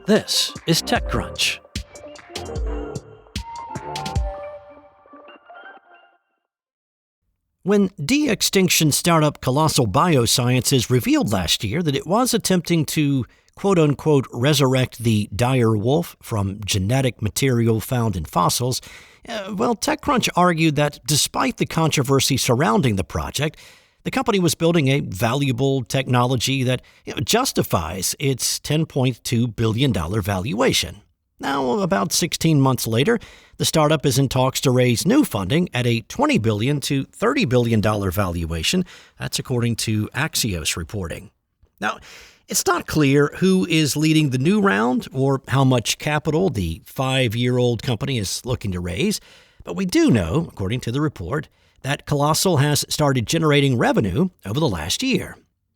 This is TechCrunch. When de-extinction startup Colossal Biosciences revealed last year that it was attempting to quote-unquote resurrect the dire wolf from genetic material found in fossils, TechCrunch argued that despite the controversy surrounding the project, the company was building a valuable technology that justifies its $10.2 billion valuation. Now, about 16 months later, the startup is in talks to raise new funding at a $20 billion to $30 billion valuation. That's according to Axios reporting. Now, it's not clear who is leading the new round or how much capital the 5-year-old company is looking to raise, but we do know, according to the report, that Colossal has started generating revenue over the last year.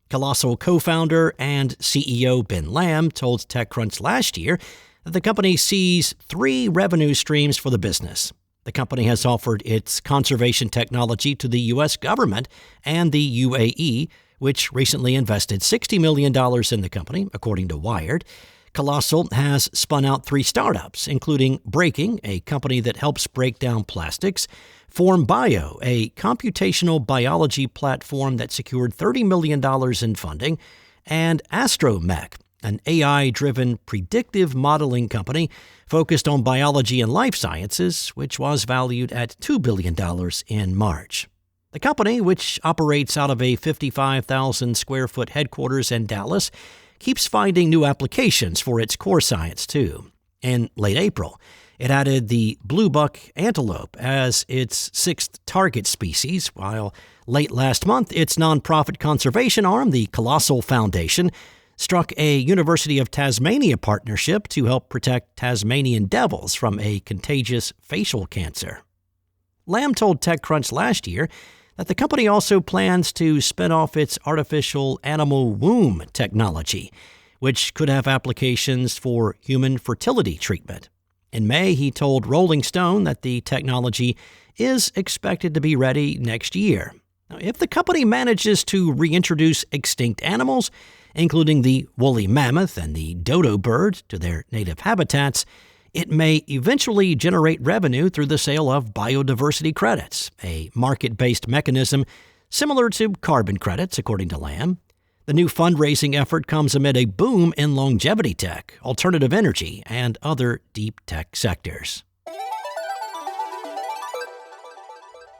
Colossal co-founder and CEO Ben Lamb told TechCrunch last year that the company sees 3 revenue streams for the business. The company has offered its conservation technology to the U.S. government and the UAE, which recently invested $60 million in the company, according to Wired. Colossal has spun out 3 startups, including Breaking, a company that helps break down plastics, Form Bio, a computational biology platform that secured $30 million in funding, and Astromech, an AI-driven predictive modeling company focused on biology and life sciences, which was valued at $2 billion in March. The company, which operates out of a 55,000 square foot headquarters in Dallas, keeps finding new applications for its core science, too. In late April, it added the bluebuck antelope as its 6th target species, while late last month, its nonprofit conservation arm, the Colossal Foundation, struck a University of Tasmania partnership to help protect Tasmanian devils from a contagious facial cancer. Lamb told TechCrunch last year that the company also plans to spin off its artificial animal womb technology, which could have applications for human fertility treatment. In May, he told Rolling Stone that the technology is expected to be ready next year. Now, if the company manages to reintroduce extinct animals, including the woolly mammoth and the dodo bird, to their native habitats, it may eventually generate revenue through the sale of biodiversity credits, a market-based mechanism similar to carbon credits, according to Lamb. The new fundraising effort comes amid a boom in longevity tech, alternative energy, and other deep tech sectors.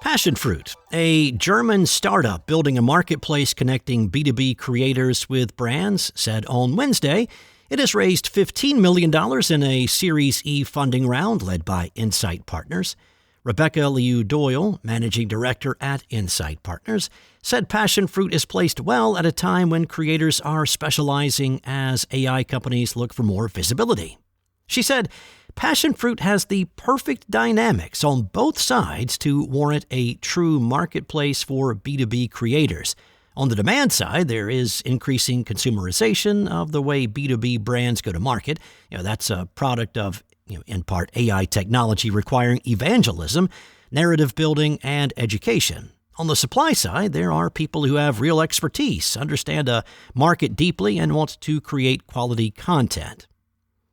Passionfroot, a German startup building a marketplace connecting B2B creators with brands, said on Wednesday it has raised $15 million in a Series E funding round led by Insight Partners. Rebecca Liu Doyle, managing director at Insight Partners, said Passionfroot is placed well at a time when creators are specializing as AI companies look for more visibility. She said, Passionfroot has the perfect dynamics on both sides to warrant a true marketplace for B2B creators. On the demand side, there is increasing consumerization of the way B2B brands go to market. That's a product of, in part, AI technology requiring evangelism, narrative building, and education. On the supply side, there are people who have real expertise, understand a market deeply, and want to create quality content.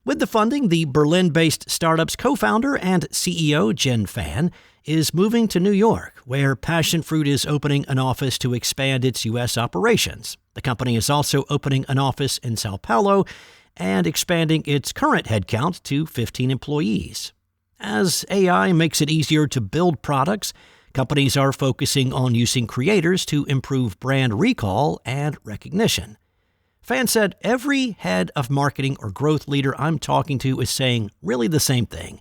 With the funding, the Berlin-based startup's co-founder and CEO, Jen Fan, is moving to New York, where Passionfroot is opening an office to expand its U.S. operations. The company is also opening an office in Sao Paulo and expanding its current headcount to 15 employees. As AI makes it easier to build products, companies are focusing on using creators to improve brand recall and recognition. Fan said, every head of marketing or growth leader I'm talking to is saying really the same thing.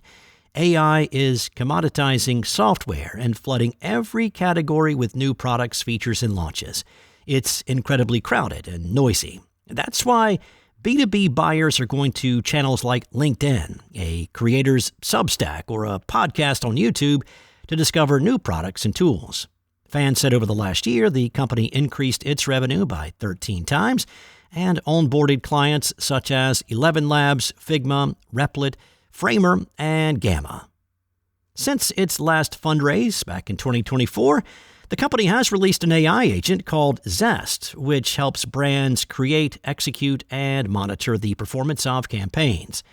AI is commoditizing software and flooding every category with new products, features, and launches. It's incredibly crowded and noisy. That's why B2B buyers are going to channels like LinkedIn, a creator's Substack, or a podcast on YouTube to discover new products and tools. Fan said over the last year, the company increased its revenue by 13 times and onboarded clients such as 11 Labs, Figma, Replit, Framer, and Gamma. Since its last fundraise back in 2024, the The company has released an AI agent called Zest, which helps brands create, execute, and monitor the performance of campaigns.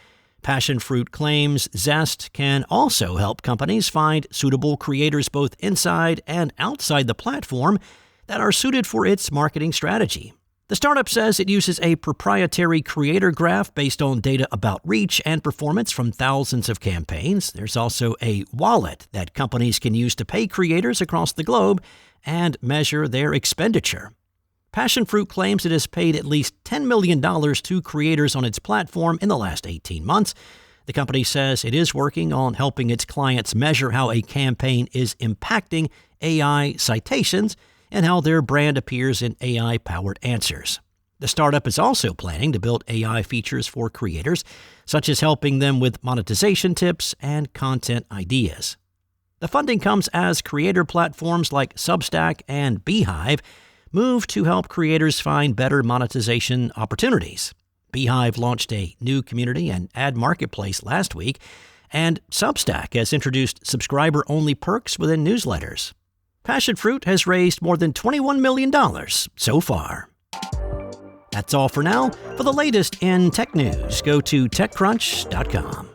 Passionfroot claims Zest can also help companies find suitable creators both inside and outside the platform that are suited for its marketing strategy. The startup says it uses a proprietary creator graph based on data about reach and performance from thousands of campaigns. There's also a wallet that companies can use to pay creators across the globe and measure their expenditure. Passionfroot claims it has paid at least $10 million to creators on its platform in the last 18 months. The company says it is working on helping its clients measure how a campaign is impacting AI citations and how their brand appears in AI-powered answers. The startup is also planning to build AI features for creators, such as helping them with monetization tips and content ideas. The funding comes as creator platforms like Substack and Beehive move to help creators find better monetization opportunities. Beehive launched a new community and ad marketplace last week, and Substack has introduced subscriber-only perks within newsletters. Passionfroot has raised more than $21 million so far. That's all for now. For the latest in tech news, go to TechCrunch.com.